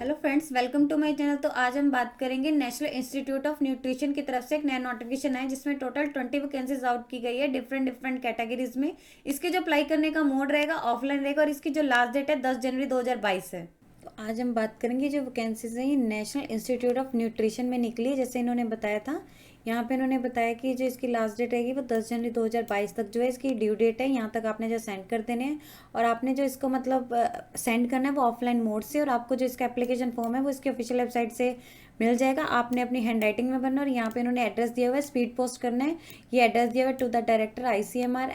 Hello friends, welcome to my channel. तो आज हम बात करेंगे नेशनल इंस्टीट्यूट ऑफ न्यूट्रिशन की तरफ से एक नया नोटिफिकेशन है जिसमें टोटल 20 वैकेंसीज आउट की गई है डिफरेंट डिफरेंट कैटेगरीज में। इसके जो अप्लाई करने का मोड रहेगा ऑफलाइन रहेगा और इसकी जो लास्ट डेट है 10 जनवरी 2022 है। तो आज हम बात करेंगे जो वैकेंसीज हैं ये नेशनल इंस्टीट्यूट ऑफ न्यूट्रिशन में निकली है, जैसे इन्होंने बताया था। यहाँ पे इन्होंने बताया कि जो इसकी लास्ट डेट रहेगी वो 10 जनवरी 2022 तक जो है इसकी ड्यू डेट है। यहाँ तक आपने जो सेंड कर देने हैं और आपने जो इसको मतलब सेंड करना है वो ऑफलाइन मोड से, और आपको जो इसका एप्लीकेशन फॉर्म है वो इसकी ऑफिशियल वेबसाइट से मिल जाएगा। आपने अपनी हैंड राइटिंग में भरना और यहाँ पे इन्होंने एड्रेस दिया हुआ है, स्पीड पोस्ट करना है। ये एड्रेस दिया हुआ है to the director ICMR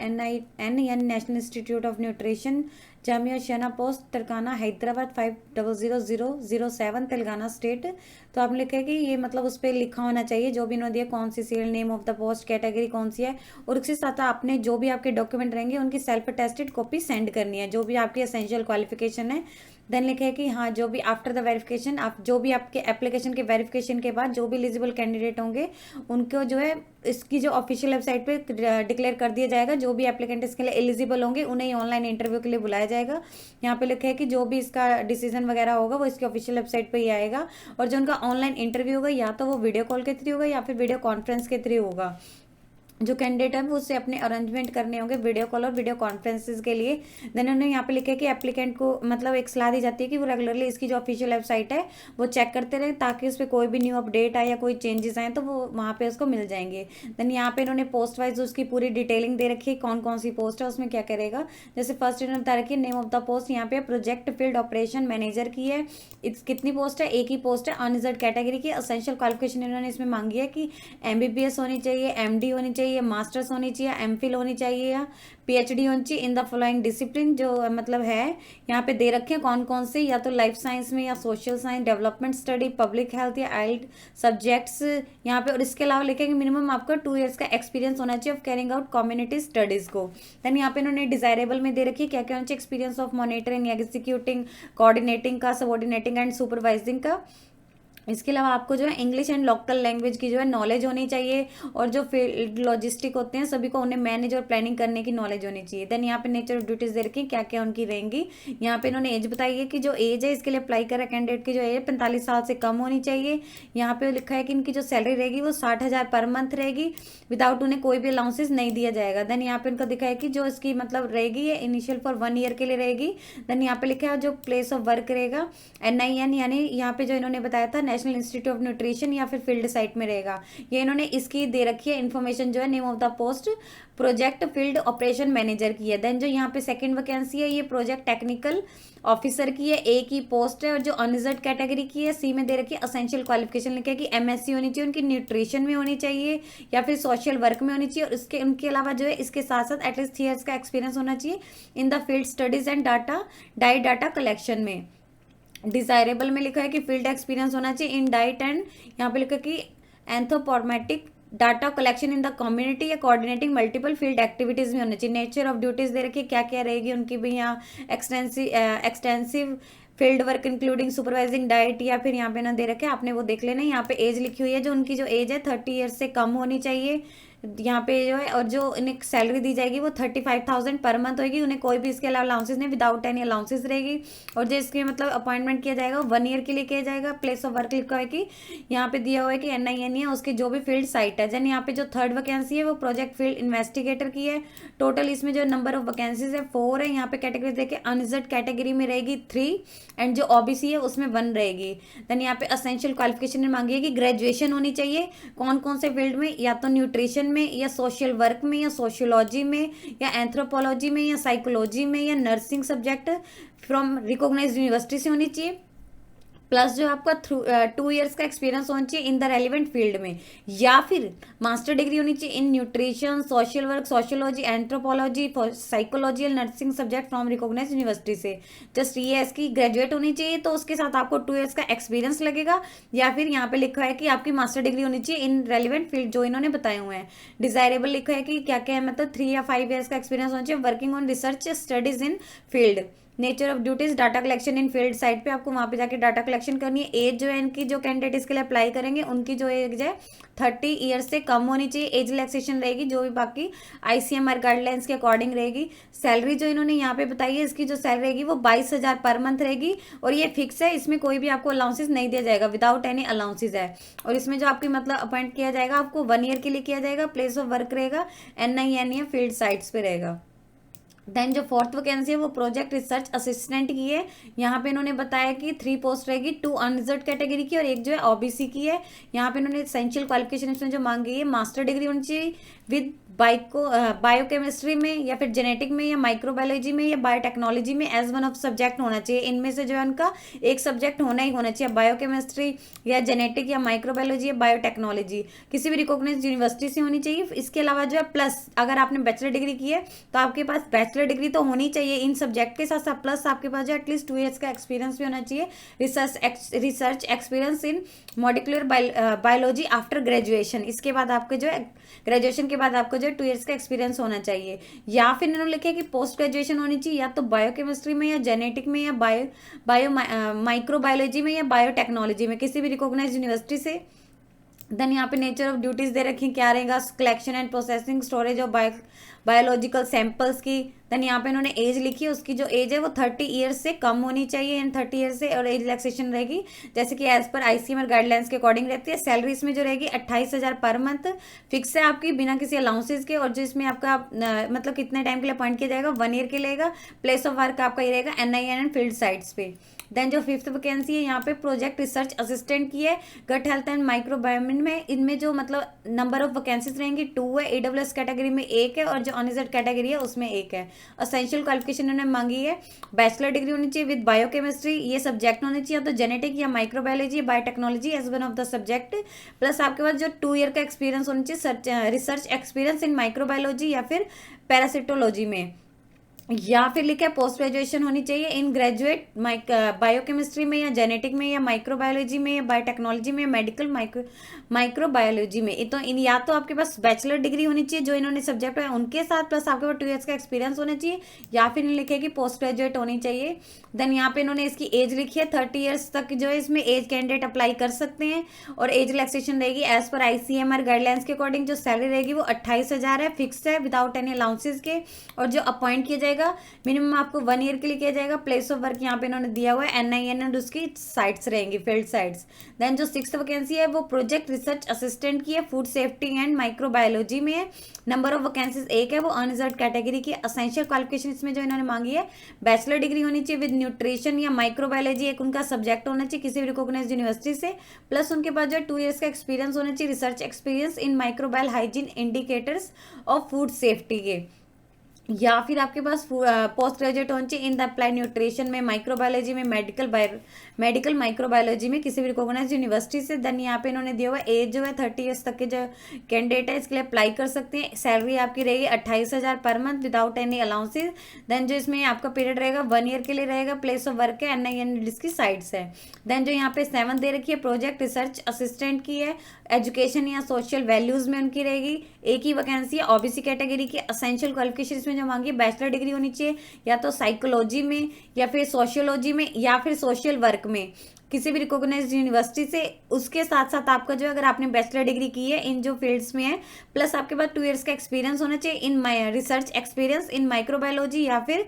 NIN national institute of nutrition, जामिया शना पोस्ट तरकाना हैदराबाद 500007 तेलंगाना स्टेट। तो आप लिखे कि ये मतलब उस पर लिखा होना चाहिए जो भी इन्होंने दिया, कौन सी serial name of the post, category कौन सी है, और उसके साथ आपने जो भी आपके डॉक्यूमेंट रहेंगे उनकी सेल्फ अटेस्टेड कॉपी सेंड करनी है, जो भी आपकी एसेंशियल क्वालिफिकेशन है। देन लिखे है कि हाँ जो भी आफ्टर द वेरिफिकेशन, आप जो भी आपके एप्लीकेशन के वेरिफिकेशन के बाद जो भी एलिजिबल कैंडिडेट होंगे उनको जो है इसकी जो ऑफिशियल वेबसाइट पे डिक्लेयर कर दिया जाएगा। जो भी एप्लीकेंट इसके लिए एलिजिबल होंगे उन्हें ही ऑनलाइन इंटरव्यू के लिए बुलाया जाएगा। यहाँ पे लिखा है कि जो भी इसका डिसीजन वगैरह होगा वो इसकी ऑफिशियल वेबसाइट पे ही आएगा, और जो उनका ऑनलाइन इंटरव्यू होगा या तो वो वीडियो कॉल के थ्रू होगा या फिर वीडियो कॉन्फ्रेंस के थ्रू होगा। जो कैंडिडेट है वो उससे अपने अरेंजमेंट करने होंगे वीडियो कॉल और वीडियो कॉन्फ्रेंसेस के लिए। देन उन्होंने यहाँ पे लिखा है कि एप्लीकेंट को मतलब एक सलाह दी जाती है कि वो रेगुलरली इसकी जो ऑफिशियल वेबसाइट है वो चेक करते रहे, ताकि उस पर कोई भी न्यू अपडेट आए या कोई चेंजेस आए तो वो वहाँ पे उसको मिल जाएंगे। देन यहाँ पे इन्होंने पोस्ट वाइज उसकी पूरी डिटेलिंग दे रखी है, कौन कौन सी पोस्ट है उसमें क्या करेगा। जैसे फर्स्ट इन्होंने बता रखी है नेम ऑफ द पोस्ट, यहाँ पे प्रोजेक्ट फील्ड ऑपरेशन मैनेजर की है। कितनी पोस्ट है? एक ही पोस्ट है, अनरिजर्व कैटेगरी की। असेंशियल क्वालिफिकेशन इन्होंने इसमें मांगी है कि MBBS होनी चाहिए, MD होनी चाहिए, मास्टर्स होनी चाहिए, MPhil होनी चाहिए या PhD होनी चाहिए इन द फॉलोइंग डिसिप्लिन। जो मतलब है यहाँ पे दे रखे हैं कौन कौन से, या तो लाइफ साइंस में या social science, development study, public health या आइल्ड सब्जेक्ट्स यहाँ पे। और इसके अलावा लिखेंगे मिनिमम आपको 2 ईयर्स का एक्सपीरियंस होना चाहिए of carrying out community studies को। देन यहाँ पे इन्होंने डिजायरेबल में दे रखी है क्या क्या होना चाहिए, experience of monitoring, executing, coordinating का, सबऑर्डिनेटिंग एंड सुपरवाइजिंग का। इसके अलावा आपको जो है इंग्लिश एंड लोकल लैंग्वेज की जो है नॉलेज होनी चाहिए, और जो फील्ड लॉजिस्टिक होते हैं सभी को उन्हें मैनेज और प्लानिंग करने की नॉलेज होनी चाहिए। देन यहाँ पे नेचर ऑफ ड्यूटीज दे रखी क्या क्या उनकी रहेंगी। यहाँ पे इन्होंने एज बताई है कि जो एज है इसके लिए अप्लाई कर रहा कैंडिडेट की जो एज 45 साल से कम होनी चाहिए। यहाँ पे लिखा है कि इनकी जो सैलरी रहेगी वो 60,000 पर मंथ रहेगी, विदाउट उन्हें कोई भी अलाउंसेस नहीं दिया जाएगा। देन यहाँ पे इनको दिखा है कि जो इसकी मतलब रहेगी ये इनिशियल फॉर 1 ईयर के लिए रहेगी। देन यहाँ पे लिखा है जो प्लेस ऑफ वर्क रहेगा NIN, यानी यहाँ पे जो इन्होंने बताया था नेशनल इंस्टीट्यूट ऑफ न्यूट्रिशन या फिर फील्ड साइट में रहेगा। ये इन्होंने इसकी दे रखी है इन्फॉर्मेशन, जो है name of the post project field operation manager की है। देन जो यहाँ पे सेकंड वैकेंसी है ये प्रोजेक्ट टेक्निकल ऑफिसर की है, एक ही पोस्ट है, और जो अनरिजर्व कैटेगरी की है C में दे रखी है असेंशियल क्वालिफिकेशन लिखा है कि MSc होनी चाहिए, उनकी न्यूट्रिशन में होनी चाहिए या फिर सोशल वर्क में होनी चाहिए, और इसके उनके अलावा जो है इसके साथ साथ एटलीस्ट 3 ईयर्स का एक्सपीरियंस होना चाहिए in the field studies and data collection में। डिजायरेबल में लिखा है कि फील्ड एक्सपीरियंस होना चाहिए इन डाइट एंड यहाँ पे लिखा है कि anthropometric data collection in the community या कोऑर्डिनेटिंग मल्टीपल फील्ड एक्टिविटीज में होना चाहिए। नेचर ऑफ ड्यूटीज दे रखी क्या क्या रहेगी उनकी भी यहाँ, extensive field work including supervising diet, या फिर यहाँ पे ना दे रखे आपने वो देख लेना। यहाँ पे एज लिखी हुई है, जो उनकी जो एज है 30 ईयर्स से कम होनी चाहिए यहाँ पे जो है, और जो इन्हें सैलरी दी जाएगी वो 35,000 पर मंथ होगी। उन्हें कोई भी इसके अलावा अलाउंसेस नहीं, विदाउट एनी अलाउंसेस रहेगी। और जो इसके मतलब अपॉइंटमेंट किया जाएगा 1 ईयर के लिए किया जाएगा। प्लेस ऑफ वर्क लिखा है कि यहाँ पे दिया हुआ है कि NIN है उसकी जो भी फील्ड साइट है। जन यहाँ पे जो थर्ड वैकेंसी है वो प्रोजेक्ट फील्ड इन्वेस्टिगेटर की है। टोटल इसमें जो नंबर ऑफ वैकेंसीज है 4 है। यहाँ पे कैटेगरी देखिए अनरिजर्व कैटेगरी में रहेगी 3 एंड जो OBC है उसमें 1 रहेगी। देन यहाँ पे असेंशियल क्वालिफिकेशन मांगी है कि ग्रेजुएशन होनी चाहिए कौन कौन से फील्ड में, या तो न्यूट्रिशन में या सोशल वर्क में या सोशियोलॉजी में या एंथ्रोपोलॉजी में या साइकोलॉजी में या nursing subject from recognised university से होनी चाहिए, प्लस जो आपका 2 ईयर्स का एक्सपीरियंस होना चाहिए इन द रेलिवेंट फील्ड में, या फिर मास्टर डिग्री होनी चाहिए in nutrition, social work, sociology, anthropology, psychology और nursing subject from recognised university से। जस्ट ये इसकी ग्रेजुएट होनी चाहिए, तो उसके साथ आपको 2 ईयर्स का एक्सपीरियंस लगेगा, या फिर यहाँ पे लिखा है कि आपकी मास्टर डिग्री होनी चाहिए इन रेलिवेंट फील्ड जो इन्होंने बताए हुए हैं। डिजायरेबल लिखा है कि क्या क्या है, मतलब 3 या 5 ईयर्स का एक्सपीरियंस होना चाहिए working on research studies in field. Nature of duties data collection in field site पे आपको वहाँ पे जाके डाटा कलेक्शन सिलेक्शन करनी है। एज जो है इनकी, जो कैंडिडेट इसके लिए अप्लाई करेंगे उनकी जो एज है 30 ईयर्स से कम होनी चाहिए। एज रिलैक्सेशन रहेगी जो भी बाकी ICMR गाइडलाइंस के अकॉर्डिंग रहेगी। सैलरी जो इन्होंने यहाँ पे बताई है, इसकी जो सैलरी रहेगी वो 22,000 पर मंथ रहेगी और ये फिक्स है, इसमें कोई भी आपको अलाउंसेस नहीं दिया जाएगा, विदाउट एनी अलाउंसेस है। और इसमें जो आपकी मतलब अपॉइंट किया जाएगा आपको 1 ईयर के लिए किया जाएगा। प्लेस ऑफ वर्क रहेगा NINE फील्ड साइट्स पे रहेगा। देन जो फोर्थ वैकेंसी है वो प्रोजेक्ट रिसर्च असिस्टेंट की है। यहाँ पे इन्होंने बताया कि 3 पोस्ट रहेगी, 2 अनरिजर्व्ड कैटेगरी की और एक जो है OBC की है। यहाँ पे इन्होंने एसेंशियल क्वालिफिकेशन इसमें जो मांगी है, मास्टर डिग्री होनी चाहिए विद बायोकेमिस्ट्री में या फिर जेनेटिक में या माइक्रोबायोलॉजी में या बायोटेक्नोलॉजी में एज वन ऑफ सब्जेक्ट होना चाहिए। इनमें से जो है उनका एक सब्जेक्ट होना ही होना चाहिए, बायोकेमिस्ट्री या जेनेटिक या माइक्रोबायोलॉजी या बायोटेक्नोलॉजी, किसी भी रिकॉग्नाइज्ड यूनिवर्सिटी से होनी चाहिए। इसके अलावा जो है प्लस अगर आपने बैचलर डिग्री की है तो आपके पास बैचलर डिग्री तो होनी चाहिए इन सब्जेक्ट के साथ साथ, प्लस आपके पास जो एटलीस्ट 2 ईयर्स का एक्सपीरियंस भी होना चाहिए, research experience in molecular biology after graduation. इसके बाद आपके जो है ग्रेजुएशन के बाद आपको जो 2 ईयर्स का एक्सपीरियंस होना चाहिए। या फिर इन्होंने लिखा है कि पोस्ट ग्रेजुएशन होनी चाहिए या तो बायोकेमिस्ट्री में या जेनेटिक में या माइक्रोबायोलॉजी में या बायोटेक्नोलॉजी में, किसी भी रिकॉग्नाइज्ड यूनिवर्सिटी से। देन यहाँ पे नेचर ऑफ ड्यूटीज दे रखी क्या रहेगा, collection and processing storage of biological samples की। देन यहाँ पे इन्होंने एज लिखी है, उसकी जो एज है वो 30 ईयर्स से कम होनी चाहिए, एंड 30 ईयर्स से, और एज रिलैक्सेशन रहेगी जैसे कि एज पर ICMR गाइडलाइंस के अकॉर्डिंग रहती है। सैलरी इसमें जो रहेगी 28,000 पर मंथ फिक्स है आपकी, बिना किसी अलाउंसेस के। और जो इसमें आपका मतलब कितने टाइम के लिए अपॉइंट किया जाएगा, 1 ईयर के रहेगा। प्लेस ऑफ वर्क आपका ये रहेगा NINE फील्ड साइट्स पे। देन जो फिफ्थ वैकेंसी है यहाँ पे प्रोजेक्ट रिसर्च असिस्टेंट की है, गट हेल्थ एंड माइक्रोबायोमेंट में। इनमें जो मतलब नंबर ऑफ वैकेंसीज रहेंगी 2 है, AWS कैटेगरी में 1 है और जो अनरिजर्व्ड कैटेगरी है उसमें 1 है। असेंशियल क्वालिफिकेशन उन्होंने मांगी है, बैचलर डिग्री होनी चाहिए विद बायोकेमिस्ट्री, ये सब्जेक्ट होने चाहिए तो जेनेटिक या microbiology biotechnology as one of the subject. Plus आपके पास जो 2 ईयर का एक्सपीरियंस होना चाहिए, रिसर्च एक्सपीरियंस इन माइक्रोबायोलॉजी या फिर पैरासिटोलॉजी में। या फिर लिखा है पोस्ट ग्रेजुएशन होनी चाहिए इन ग्रेजुएट बायोकेमिस्ट्री में या जेनेटिक में या माइक्रोबायोलॉजी में या बायोटेक्नोलॉजी में, मेडिकल माइक्रोबायोलॉजी में। तो इन या तो आपके पास बैचलर डिग्री होनी चाहिए जो इन्होंने सब्जेक्ट है उनके साथ, प्लस आपके पास 2 ईयर्स का एक्सपीरियंस होना चाहिए, या फिर लिखे कि पोस्ट ग्रेजुएट होनी चाहिए। देन यहाँ पे इन्होंने इसकी एज लिखी है 30 ईयर्स तक जो है इसमें एज कैंडिडेट अप्लाई कर सकते हैं। और एज रिलैक्सेशन रहेगी एज पर ICMR गाइडलाइंस के अकॉर्डिंग। जो सैलरी रहेगी वो 28,000 है, फिक्स है विदाउट एनी अलाउंसेस के। और जो अपॉइंट किया जाएगा मिनिमम आपको 1 ईयर के लिए किया जाएगा। प्लेस ऑफ वर्क यहाँ पे इन्होंने दिया हुआ है NIN और उसकी साइट्स रहेंगी, फील्ड साइट्स। देन जो 6th वैकेंसी है वो प्रोजेक्ट रिसर्च असिस्टेंट की है, फूड सेफ्टी एंड माइक्रोबायोलॉजी में है। नंबर ऑफ वैकेंसीज 1 है, वो अनरिजर्व्ड कैटेगरी की। असेंशियल क्वालिफिकेशन इसमें जो इन्होंने मांगी है, बैचलर डिग्री होनी चाहिए विद न्यूट्रिशन या माइक्रोबायोलॉजी, एक उनका सब्जेक्ट होना चाहिए किसी भी रिकॉग्नाइज्ड यूनिवर्सिटी से। प्लस उनके पास जो 2 ईयर्स का एक्सपीरियंस होना चाहिए, research experience in microbial hygiene indicators of food safety के। या फिर आपके पास पोस्ट ग्रेजुएट होना चाहिए इन द अप्लाइड न्यूट्रिशन में, माइक्रोबायोलॉजी में, मेडिकल माइक्रोबायोलॉजी में किसी भी रिकॉग्नाइज्ड यूनिवर्सिटी से। देन यहाँ पे इन्होंने दिया हुआ एज जो है 30 ईयर्स तक के जो कैंडिडेट है इसके लिए अप्लाई कर सकते हैं। सैलरी आपकी रहेगी 28,000 पर month without any allowances. Then जो इसमें आपका पीरियड रहेगा 1 ईयर के लिए रहेगा। प्लेस ऑफ वर्क है NIN की साइट्स है। देन जो यहाँ पे 7 दे रखी है प्रोजेक्ट रिसर्च असिस्टेंट की है, एजुकेशन या सोशल वैल्यूज में उनकी रहेगी। एक ही वैकेंसी है, OBC कैटेगरी की। असेंशियल क्वालिफिकेशन इसमें जो मांगी बैचलर डिग्री होनी चाहिए या तो साइकोलॉजी में या फिर सोशियोलॉजी में या फिर सोशल वर्क में किसी भी रिकॉग्नाइज्ड यूनिवर्सिटी से। उसके साथ साथ आपका जो अगर आपने बैचलर डिग्री की है इन जो फील्ड्स में है, प्लस आपके पास 2 ईयर्स का एक्सपीरियंस होना चाहिए in research experience in microbiology या फिर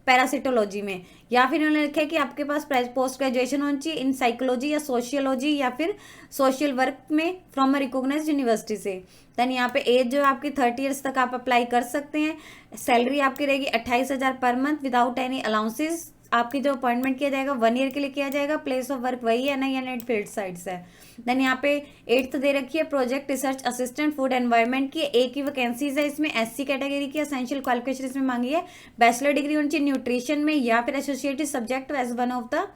पैरासिटोलॉजी में। या फिर उन्होंने लिखा है कि आपके पास पोस्ट ग्रेजुएशन होनी चाहिए इन साइकोलॉजी या सोशियोलॉजी या फिर सोशल वर्क में फ्रॉम अ रिकॉग्नाइज्ड यूनिवर्सिटी से। देन यहाँ पे एज जो है आपकी 30 ईयर्स तक आप अप्लाई कर सकते हैं। सैलरी आपकी रहेगी 28,000 पर मंथ विदाउट एनी अलाउंसेस। आपकी जो अपॉइंटमेंट किया जाएगा 1 ईयर के लिए किया जाएगा। प्लेस ऑफ वर्क वही है NIN फील्ड साइट्स है। देन यहाँ पे 8th दे रखी है project research assistant food environment की। एक ही वैकेंसीज है इसमें, SC कैटेगरी की। एसेंशियल क्वालिफिकेशन इसमें मांगी है बैचलर डिग्री होनी चाहिए न्यूट्रिशन में या फिर associated subject as one of the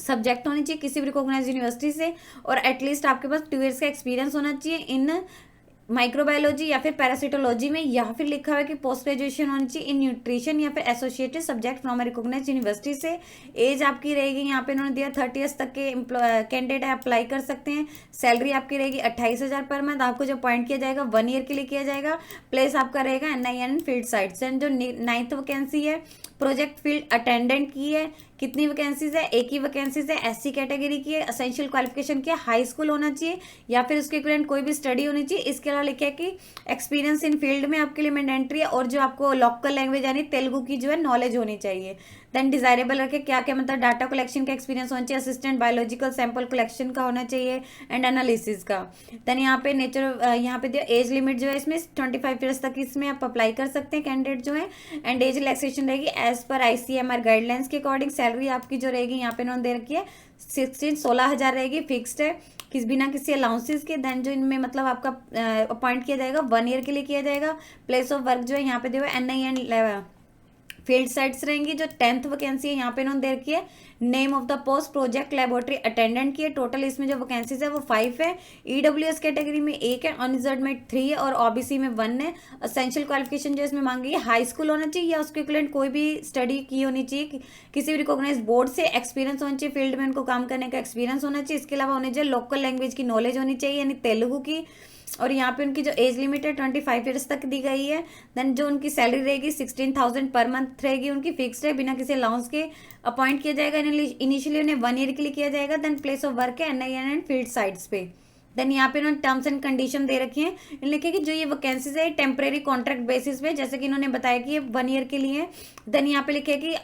subject होनी चाहिए किसी भी रिकॉग्नाइज्ड यूनिवर्सिटी से। और एटलीस्ट आपके पास 2 ईयर्स का एक्सपीरियंस होना चाहिए इन माइक्रोबायोलॉजी या फिर पैरासिटोलॉजी में। या फिर लिखा हुआ है कि पोस्ट ग्रेजुएशन होनी चाहिए इन न्यूट्रिशन या फिर associated subject from recognised university से। एज आपकी रहेगी यहाँ पे इन्होंने दिया 30 ईयर्स तक के कैंडिडेट अप्लाई कर सकते हैं। सैलरी आपकी रहेगी 28,000 पर मंथ। आपको जो पॉइंट किया जाएगा 1 ईयर के लिए किया जाएगा। प्लेस आपका रहेगा NIN फील्ड साइट्स। एंड जो 9th वैकेंसी है प्रोजेक्ट फील्ड अटेंडेंट की है। कितनी वैकेंसीज है, एक ही वैकेंसीज है, SC कैटेगरी की है, एसेंशियल क्वालिफिकेशन क्या, हाई स्कूल होना चाहिए या फिर उसके इक्विवेलेंट कोई भी स्टडी होनी चाहिए। इसके अलावा लिखा है कि एक्सपीरियंस इन फील्ड में आपके लिए मैंडेटरी है, और जो आपको लोकल लैंग्वेज यानी तेलुगु की जो है नॉलेज होनी चाहिए। देन डिजायरेबल रखे क्या क्या, मतलब डाटा कलेक्शन का एक्सपीरियंस होना चाहिए, असिस्टेंट बायोलॉजिकल सैंपल कलेक्शन का होना चाहिए एंड एनालिसिस का। देन यहाँ पे नेचर, यहाँ पे दिया एज लिमिट जो है इसमें 25 ईयर्स तक इसमें आप अप्लाई कर सकते हैं कैंडिडेट जो है। एंड एज रिलैक्सेशन रहेगी एज पर ICMR गाइडलाइंस के अकॉर्डिंग। सैलरी आपकी जो रहेगी यहाँ पे उन्होंने दे रखी है 16,000 रहेगी, फिक्स्ड है, बिना किसी अलाउंसेस के। देन जो इनमें मतलब आपका अपॉइंट किया जाएगा 1 ईयर के लिए किया जाएगा। प्लेस ऑफ वर्क जो है यहाँ पे दिया हुआ NI एंड फील्ड साइट्स रहेंगी। जो 10th वैकेंसी है यहाँ पे इन्होंने दे रखी है, name of the post project laboratory attendant की है। टोटल इसमें जो वैकेंसीज है वो 5 है। EWS कैटेगरी में 1 है, अनरिजर्व में 3 है और OBC में 1 है। असेंशियल क्वालिफिकेशन जो इसमें मांगी है हाई स्कूल होना चाहिए या उसके इक्विवेलेंट कोई भी स्टडी की होनी चाहिए, किसी भी रिकॉग्नाइज बोर्ड से। एक्सपीरियंस होना चाहिए, फील्ड में उनको काम करने का एक्सपीरियंस होना चाहिए। इसके अलावा होनी चाहिए लोकल लैंग्वेज की नॉलेज होनी चाहिए यानी तेलुगु की। और यहाँ पे उनकी जो एज लिमिट है 25 ईयर्स तक दी गई है। देन जो उनकी सैलरी रहेगी 16,000 पर मंथ रहेगी, उनकी फिक्स्ड है, बिना किसी अलाउंस के अपॉइंट किया जाएगा। इनिशियली उन्हें 1 ईयर के लिए किया जाएगा। देन प्लेस ऑफ वर्क है NI एंड फील्ड साइट्स पे। देन यहाँ पे इन्होंने टर्म्स एंड कंडीशन दे रखी है, लिखे कि जो ये वैकेंसीज है टेम्परेरी कॉन्ट्रैक्ट बेसिस पे, जैसे कि इन्होंने बताया कि ये 1 ईयर के लिए है। देन यहाँ पे लिखे कि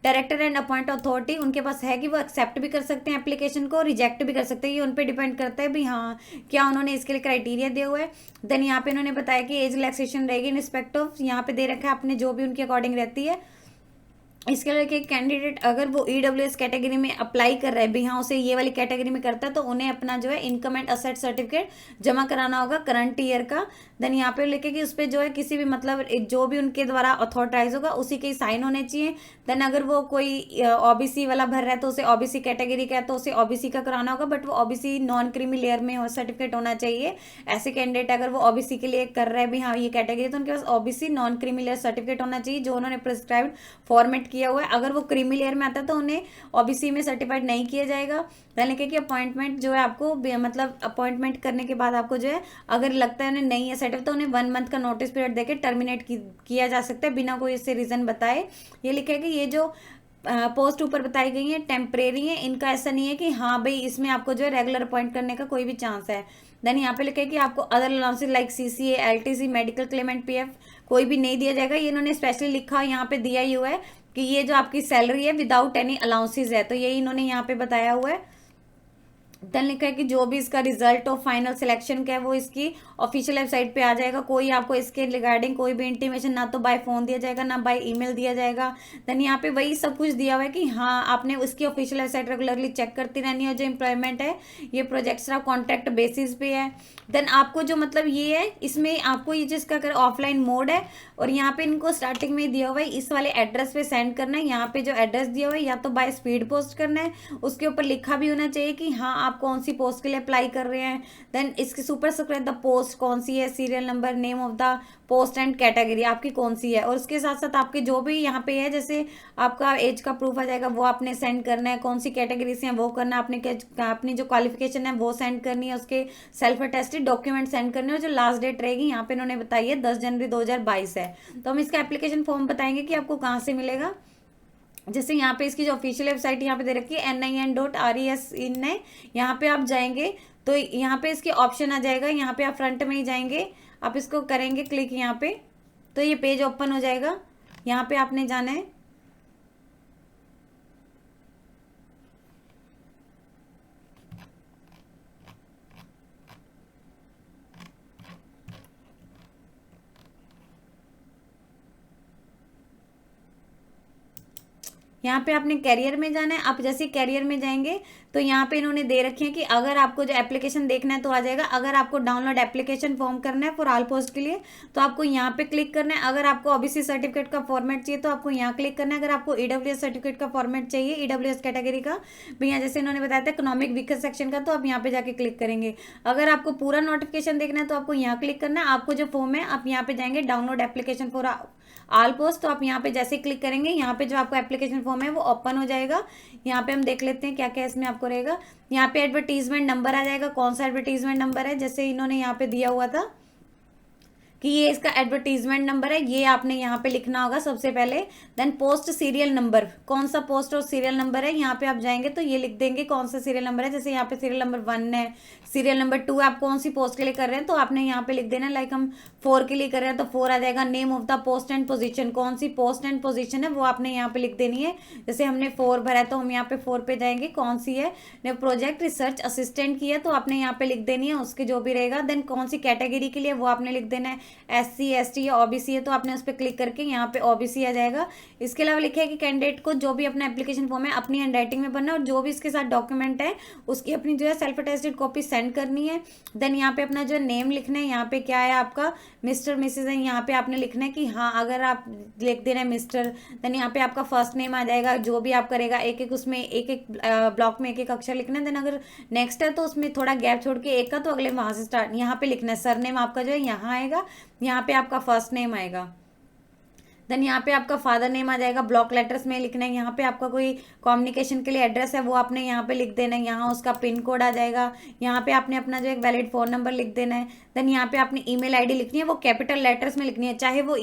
डायरेक्टर एंड अपॉइंट अथॉरिटी उनके पास है कि वो एक्सेप्ट भी कर सकते हैं एप्लीकेशन को, रिजेक्ट भी कर सकते हैं, ये उन पर डिपेंड करता है भी हाँ क्या उन्होंने इसके लिए क्राइटेरिया दिया हुआ है। देन यहाँ पे इन्होंने बताया कि एज रिलैक्सेशन रहेगी इन रिस्पेक्ट ऑफ, यहाँ पे दे रखा है अपने जो भी उनके अकॉर्डिंग रहती है। इसके लिए कैंडिडेट अगर वो EWS कैटेगरी में अप्लाई कर रहे हैं भी हाँ उसे ये वाली कैटेगरी में करता है तो उन्हें अपना जो है इनकम एंड असेट सर्टिफिकेट जमा कराना होगा करंट ईयर का। देन यहाँ पे लिखे कि उस पर जो है किसी भी मतलब जो भी उनके द्वारा अथॉराइज होगा उसी के साइन होने चाहिए। देन अगर वो कोई OBC वाला भर रहा है तो उसे OBC कैटेगरी का है तो उसे OBC का कराना होगा, बट वो OBC नॉन क्रीमी लेयर में सर्टिफिकेट होना चाहिए। ऐसे कैंडिडेट अगर वो OBC के लिए कर रहे हैं भी हाँ ये कैटेगरी तो उनके पास OBC non creamy layer certificate होना चाहिए जो उन्होंने प्रिस्क्राइब्ड फॉर्मेट किया हुआ है। अगर वो क्रीमी लेयर में आता है तो उन्हें OBC में सर्टिफाइड नहीं किया जाएगा। देन लिखे कि अपॉइंटमेंट जो है आपको मतलब अपॉइंटमेंट करने के बाद आपको जो है अगर लगता है उन्हें नहीं है सर्टिफिकेट तो उन्हें 1 मंथ का नोटिस पीरियड देकर टर्मिनेट किया जा सकता है बिना कोई इससे रीजन बताए। ये लिखे कि ये जो पोस्ट ऊपर बताई गई है टेम्परेरी है, इनका ऐसा नहीं है कि हाँ भाई इसमें आपको जो है रेगुलर अपॉइंट करने का कोई भी चांस है। देन यहाँ पे लिखे कि आपको other allowances like CCA LTC medical claim and PF कोई भी नहीं दिया जाएगा। ये इन्होंने स्पेशली लिखा यहाँ पे दिया ही हुआ है कि ये जो आपकी सैलरी है विदाउट एनी अलाउंसेस है, तो यही इन्होंने यहाँ पे बताया हुआ है। देन लिखा है कि जो भी इसका रिजल्ट ऑफ फाइनल सिलेक्शन का है वो इसकी ऑफिशियल वेबसाइट पे आ जाएगा। कोई आपको इसके रिगार्डिंग कोई भी इंटीमेशन ना तो बाय फोन दिया जाएगा ना बाय ईमेल दिया जाएगा। देन यहाँ पे वही सब कुछ दिया हुआ है कि हाँ आपने उसकी ऑफिशियल वेबसाइट रेगुलरली चेक करती रहनी है। जो एम्प्लॉयमेंट है ये प्रोजेक्ट्स कॉन्ट्रैक्ट बेसिस पे है। देन आपको जो मतलब ये है इसमें आपको ये जिसका अगर ऑफलाइन मोड है और यहाँ पे इनको स्टार्टिंग में दिया हुआ है इस वाले एड्रेस पे सेंड करना है। यहाँ पे जो एड्रेस दिया हुआ है या तो बाय स्पीड पोस्ट करना है, उसके ऊपर लिखा भी होना चाहिए कि हाँ आप कौन सी पोस्ट के लिए अप्लाई कर रहे हैं। देन इसके सुपर स्क्रिप्ट द पोस्ट कौन सी है, serial number, name of the post and category आपकी कौन सी है, और उसके साथ साथ आपके जो भी यहाँ पे है जैसे आपका एज का प्रूफ आ जाएगा वो आपने सेंड करना है, कौन सी कैटेगरी से है वो करना आपने, अपनी जो क्वालिफिकेशन है वो सेंड करनी है, उसके सेल्फ अटेस्टेड डॉक्यूमेंट सेंड करने और जो लास्ट डेट रहेगी यहाँ पे इन्होंने बताई है 10 जनवरी 2022 है। तो हम इसका एप्लीकेशन फॉर्म बताएंगे कि आपको कहाँ से मिलेगा। जैसे यहाँ पे इसकी जो ऑफिशियल वेबसाइट यहाँ पे दे रखी है NIN.RES इन है, यहाँ पे आप जाएंगे तो यहाँ पे इसके ऑप्शन आ जाएगा, यहाँ पे आप फ्रंट में ही जाएंगे, आप इसको करेंगे क्लिक यहाँ पे तो ये पेज ओपन हो जाएगा। यहाँ पे आपने जाना है यहाँ पे आपने कैरियर में जाना है। आप जैसे कैरियर में जाएंगे तो यहाँ पे इन्होंने दे रखे हैं कि अगर आपको जो एप्लीकेशन देखना है तो आ जाएगा। अगर आपको डाउनलोड एप्लीकेशन फॉर्म करना है फॉर ऑल पोस्ट के लिए तो आपको यहाँ पे क्लिक करना है। अगर आपको OBC सर्टिफिकेट का फॉर्मेट चाहिए तो आपको यहाँ क्लिक करना है। अगर आपको EWS सर्टिफिकेट का फॉर्मेट चाहिए EWS कैटेगरी का भी यहाँ जैसे इन्होंने बताया था इकोनॉमिक वीकर सेक्शन का, तो आप यहाँ पे जाके क्लिक करेंगे। अगर आपको पूरा नोटिफिकेशन देखना है तो आपको यहाँ क्लिक करना है। आपको जो फॉर्म है आप यहाँ पे जाएंगे download application for all post, तो आप यहाँ पे जैसे क्लिक करेंगे यहाँ पे जो आपका एप्लीकेशन फॉर्म है वो ओपन हो जाएगा। यहाँ पे हम देख लेते हैं क्या क्या इसमें आपको रहेगा। यहाँ पे एडवर्टीजमेंट नंबर आ जाएगा, कौन सा एडवर्टीजमेंट नंबर है, जैसे इन्होंने यहाँ पे दिया हुआ था कि ये इसका एडवर्टीजमेंट नंबर है, ये आपने यहाँ पे लिखना होगा सबसे पहले। देन पोस्ट सीरियल नंबर, कौन सा पोस्ट और सीरियल नंबर है, यहाँ पे आप जाएंगे तो ये लिख देंगे कौन सा सीरियल नंबर है। जैसे यहाँ पे सीरियल नंबर 1 है, सीरियल नंबर 2 आप कौन सी पोस्ट के लिए कर रहे हैं तो आपने यहाँ पे लिख देना। लाइक हम 4 के लिए कर रहे हैं तो 4 आ जाएगा। Name of the post and position, कौन सी पोस्ट एंड पोजीशन है वो आपने यहाँ पे लिख देनी है। जैसे हमने 4 भरा है तो हम यहाँ पे 4 पे जाएंगे, कौन सी है। ने प्रोजेक्ट रिसर्च असिस्टेंट की है तो आपने यहाँ पे लिख देनी है, उसके जो भी रहेगा। देन कौन सी कैटेगरी के लिए वो आपने लिख देना है, SC ST या OBC है तो आपने उस पर क्लिक करके यहाँ पे OBC आ जाएगा। इसके अलावा लिखा है कि कैंडिडेट को जो भी अपना एप्लीकेशन फॉर्म है अपनी हैंड राइटिंग में भरना है और जो भी इसके साथ डॉक्यूमेंट है उसकी अपनी जो है सेल्फ अटेस्टेड कॉपी सेंड करनी है। देन यहाँ पे अपना जो नेम लिखना है, यहाँ पे क्या है आपका मिस्टर मिसेज है, यहाँ पे आपने लिखना है कि हाँ अगर आप लिख देना है मिस्टर। देन यहाँ पे आपका फर्स्ट नेम आ जाएगा, जो भी आप करेगा एक एक उसमें एक एक ब्लॉक में एक एक अक्षर लिखना है। देन अगर नेक्स्ट है तो उसमें थोड़ा गैप छोड़ के एक का तो अगले वहां से स्टार्ट यहाँ पे लिखना है। सरनेम आपका जो है यहाँ आएगा, यहाँ पे आपका फर्स्ट नेम आएगा। देन यहाँ पे आपका फादर नेम आ जाएगा, ब्लॉक लेटर्स में लिखना है। यहाँ पे आपका कोई कम्युनिकेशन के लिए एड्रेस है वो आपने यहाँ पे लिख देना है, यहाँ उसका पिन कोड आ जाएगा। यहाँ पे आपने अपना जो एक वैलिड फ़ोन नंबर लिख देना है। देन यहाँ पे आपने ईमेल आईडी लिखनी है, वो कैपिटल लेटर्स में लिखनी है, चाहे वो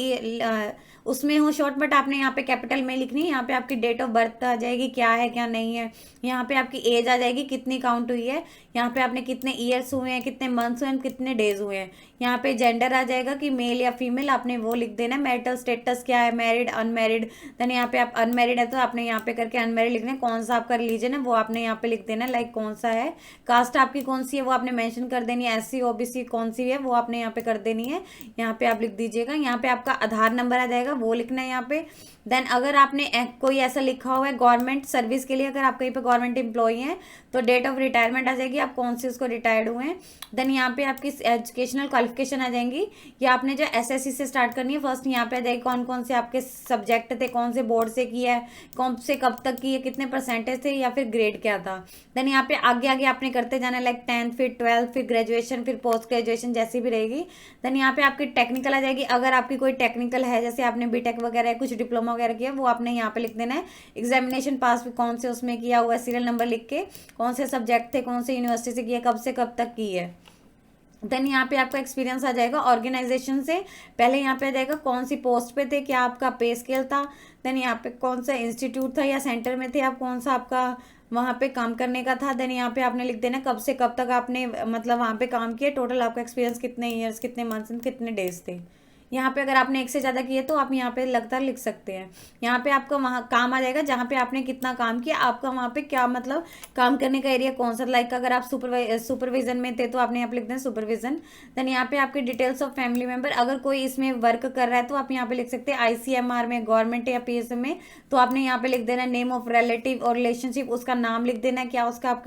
उसमें हो शॉर्ट, बट आपने यहाँ पे कैपिटल में लिखनी है। यहाँ पे आपकी डेट ऑफ बर्थ आ जाएगी, क्या है क्या नहीं है। यहाँ पे आपकी एज आ जाएगी, कितनी काउंट हुई है। यहाँ पे आपने कितने ईयर्स हुए हैं, कितने मंथ्स हुए हैं, कितने डेज हुए हैं। यहाँ पे जेंडर आ जाएगा कि मेल या फीमेल, आपने वो लिख देना है। मैरिटल स्टेटस क्या है, मैरिड अनमैरिड। देन यहाँ पे आप अनमैरिड है तो आपने यहाँ पे करके अनमैरिड लिखना है। कौन सा आपका रिलीजन है वो आपने यहाँ पे लिख देना है, लाइक कौन सा है। कास्ट आपकी कौन सी है वो आपने मेंशन कर देनी है। SC OBC कौन सी है वो आपने यहाँ पे कर देनी है, यहाँ पे आप लिख दीजिएगा। यहाँ पे आपका आधार नंबर आ जाएगा, वो लिखना है यहाँ पे। देन अगर आपने कोई ऐसा लिखा हुआ है गवर्नमेंट सर्विस के लिए, अगर आप कहीं पे गवर्नमेंट एम्प्लॉई हैं तो डेट ऑफ रिटायरमेंट आ जाएगी, आप कौन से उसको रिटायर्ड हुए हैं। देन यहाँ पे आपकी एजुकेशनल क्वालिफिकेशन आ जाएंगी, ये आपने जो SSC से स्टार्ट करनी है फर्स्ट। यहाँ पे आ जाएगी कौन कौन से आपके सब्जेक्ट थे, कौन से बोर्ड से किया है, कौन से कब तक की है, कितने परसेंटेज थे या फिर ग्रेड क्या था। देन यहाँ पे आगे आगे आपने करते जाना, लाइक 10th फिर 12th फिर ग्रेजुएशन फिर पोस्ट ग्रेजुएशन जैसी भी रहेगी। देन यहाँ पे आपकी टेक्निकल आ जाएगी, अगर आपकी कोई टेक्निकल है जैसे आपने BTech वगैरह कुछ डिप्लोमा वगैरह किया वो आपने यहाँ पे लिख देना है। एग्जामिनेशन पास कौन से उसमें किया हुआ है, सीरियल नंबर लिख के, कौन से सब्जेक्ट थे, कौन से यूनिवर्सिटी से किया, कब से कब तक की है। देन यहाँ पे आपका एक्सपीरियंस आ जाएगा ऑर्गेनाइजेशन से। पहले यहाँ पे आ जाएगा कौन सी पोस्ट पे थे, क्या आपका पे स्केल था। देन यहाँ पे कौन सा इंस्टीट्यूट था या सेंटर में थे आप, कौन सा आपका वहाँ पे काम करने का था। देन यहाँ पे आपने लिख देना कब से कब तक आपने मतलब वहाँ पे काम किया, टोटल आपका एक्सपीरियंस कितने ईयर्स, कितने मंथ्स, कितने डेज थे। यहाँ पे अगर आपने एक से ज़्यादा किए तो आप यहाँ पे लगातार लिख सकते हैं। यहाँ पे आपका वहाँ काम आ जाएगा जहाँ पे आपने कितना काम किया, आपका वहाँ पे क्या मतलब काम करने का एरिया कौन सा। लाइक अगर आप सुपरविजन में थे तो आपने यहाँ पे लिख देना सुपरविजन। देन यहाँ पे आपके डिटेल्स ऑफ फैमिली मेंबर, अगर कोई इसमें वर्क कर रहा है तो आप यहाँ पे लिख सकते हैं ICMR में, गवर्नमेंट या PSM में, तो आपने यहाँ पे लिख देना नेम ऑफ रिलेटिव और रिलेशनशिप, उसका नाम लिख देना क्या उसका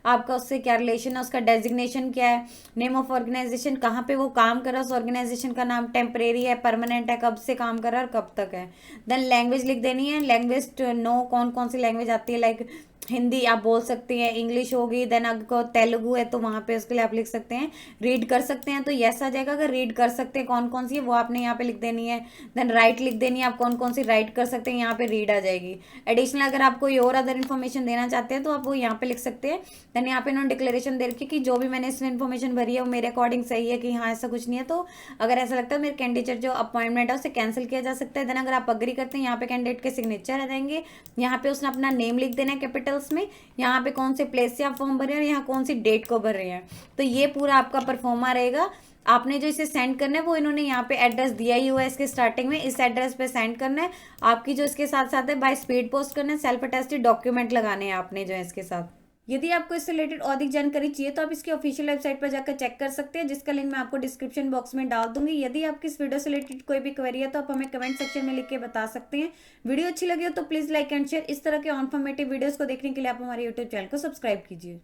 आपका उससे क्या रिलेशन है, उसका डेजिग्नेशन क्या है। नेम ऑफ ऑर्गेनाइजेशन, कहाँ पे वो काम कर रहा है, उस ऑर्गेनाइजेशन का नाम, टेम्परेरी है, परमानेंट है, कब से काम कर रहा है और कब तक है। देन लैंग्वेज लिख देनी है, लैंग्वेज नो कौन कौन सी लैंग्वेज आती है, लाइक हिंदी आप बोल सकते हैं, इंग्लिश होगी। देन अगर तेलुगु है तो वहाँ पे उसके लिए आप लिख सकते हैं रीड कर सकते हैं, तो यस आ जाएगा। अगर रीड कर सकते हैं कौन कौन सी है वो आपने यहाँ पे लिख देनी है। देन राइट लिख देनी है, आप कौन कौन सी राइट कर सकते हैं, यहाँ पे रीड आ जाएगी। एडिशनल अगर आप कोई और अदर इन्फॉर्मेशन देना चाहते हैं तो आप वो यहाँ पे लिख सकते हैं। देन यहाँ पे इन्होंने डिक्लेरेशन दे रखी कि जो भी मैंने इसमें इन्फॉर्मेशन भरी है वो मेरे अकॉर्डिंग सही है कि हाँ ऐसा कुछ नहीं है, तो अगर ऐसा लगता है मेरे कैंडिडेट जो अपॉइंटमेंट है उसे कैंसिल किया जा सकता है। देन अगर आप अग्री करते हैं यहाँ पे कैंडिडेट के सिग्नेचर आ जाएंगे, यहाँ पे उसने अपना नेम लिख देना है कैपिटल्स में, यहाँ पे कौन से प्लेस से आप फॉर्म भर रहे हैं और यहाँ कौन सी डेट को भर रहे हैं। तो ये पूरा आपका परफॉर्मा रहेगा। आपने जो इसे सेंड करना है वो इन्होंने यहाँ पे एड्रेस दिया ही हुआ है इसके स्टार्टिंग में, इस एड्रेस पे सेंड करना है। आपकी जो इसके साथ साथ है बाय स्पीड पोस्ट करना है, सेल्फ अटेस्टेड डॉक्यूमेंट लगाने हैं आपने जो है इसके साथ। यदि आपको इससे रिलेटेड अधिक जानकारी चाहिए तो आप इसकी ऑफिशियल वेबसाइट पर जाकर चेक कर सकते हैं, जिसका लिंक मैं आपको डिस्क्रिप्शन बॉक्स में डाल दूंगी। यदि आपकी इस वीडियो से रिलेटेड कोई भी क्वेरी है तो आप हमें कमेंट सेक्शन में लिख के बता सकते हैं। वीडियो अच्छी लगी हो तो प्लीज़ लाइक एंड शेयर। इस तरह के इन्फॉर्मेटिव वीडियोज़ को देखने के लिए आप हमारे यूट्यूब चैनल को सब्सक्राइब कीजिए।